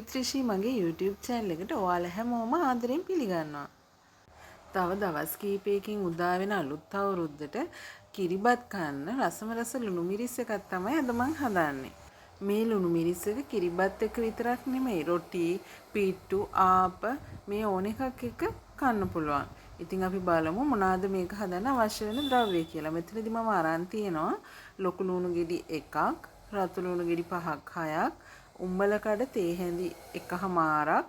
with Rishi මගේ YouTube channel එකට ඔයාලා හැමෝම ආදරෙන් පිළිගන්නවා. තව දවස් කිහිපයකින් උදා වෙන අලුත් අවුරුද්දට කිරිබත් කන්න රසම රස ලුණු මිරිස් එකක් තමයි අද මං හදන්නේ. මේ ලුණු මිරිස් එක කිරිබත් එක විතරක් නෙමෙයි රොටි, පිට්ටු, ආප මේ ඕන එකක් එක්ක කන්න පුළුවන්. ඉතින් අපි බලමු මොනවාද මේක හදන්න අවශ්‍ය වෙන ද්‍රව්‍ය කියලා. මෙතනදී මම අරන් තියෙනවා ලොකු ලුණු ගෙඩි එකක්, රතු ලුණු ගෙඩි 5ක් 6ක්, උම්බල කඩ තේ හැඳි එකහමාරක්,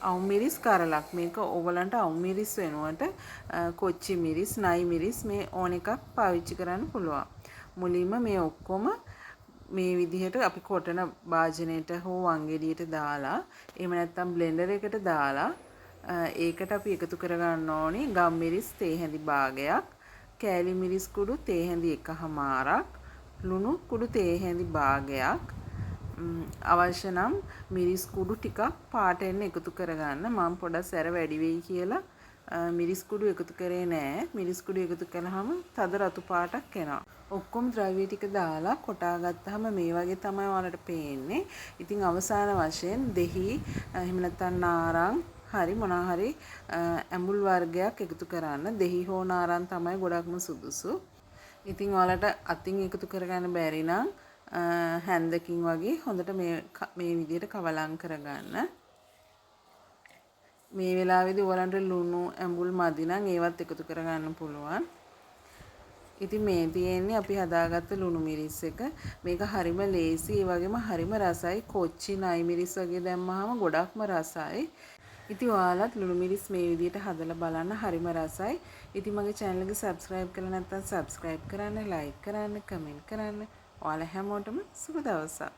අවුමිරිස් කරලක්. මේක ඕගලන්ට අවුමිරිස් වෙනුවට කොච්චි මිරිස්, නයි මිරිස් මේ ඕන එකක් පාවිච්චි කරන්න පුළුවන්. මුලින්ම මේ ඔක්කොම මේ විදිහට අපි කොටන භාජනයට හෝ වංගෙඩියට දාලා එහෙම නැත්නම් බ්ලෙන්ඩර් එකට දාලා ඒකට අපි එකතු කරගන්න ඕනේ ගම් මිරිස් තේ හැඳි භාගයක්, කෑලි මිරිස් කුඩු තේ හැඳි එකහමාරක්, ලුණු කුඩු තේ හැඳි භාගයක්, අවශ්‍ය නම් මිරිස් කුඩු ටිකක් පාට එන්න එකතු කරගන්න. මම පොඩක් සැර වැඩි වෙයි කියලා මිරිස් කුඩු එකතු කරේ නෑ. මිරිස් කුඩු එකතු කළාම තද රතු පාටක් එනවා. ඔක්කොම ද්‍රව්‍ය ටික දාලා කොටා ගත්තාම මේ වගේ තමයි ඔයාලට පේන්නේ. ඉතින් අවසාන වශයෙන් දෙහි එහෙම නැත්නම් නාරං හරි මොනවා හරි ඇඹුල් වර්ගයක් එකතු කරන්න. දෙහි හෝ නාරං තමයි ගොඩක්ම සුදුසු. ඉතින් ඔයාලට අතින් එකතු කරගන්න බැරි නම් හැන්දකින් වගේ හොඳට මේ විදිහට කවලම් කරගන්න. මේ වෙලාවේදී ඔයාලන්ට ලුණු ඇඹුල් මදි නම් ඒවත් එකතු කරගන්න පුළුවන්. ඉතින් මේ තියෙන්නේ අපි හදාගත්ත ලුණු මිරිස් එක. මේක හරිම ලේසි, ඒ වගේම හරිම රසයි. කොච්චි නයි මිරිස් වගේ දැම්මහම ගොඩක්ම රසයි. ඉතින් ඔයාලත් ලුණු මිරිස් මේ විදිහට හදලා බලන්න, හරිම රසයි. ඉතින් මගේ channel එක subscribe කරලා නැත්නම් subscribe කරන්න, like කරන්න, comment කරන්න. ඔයාලා හැමෝටම සුබ දවසක්.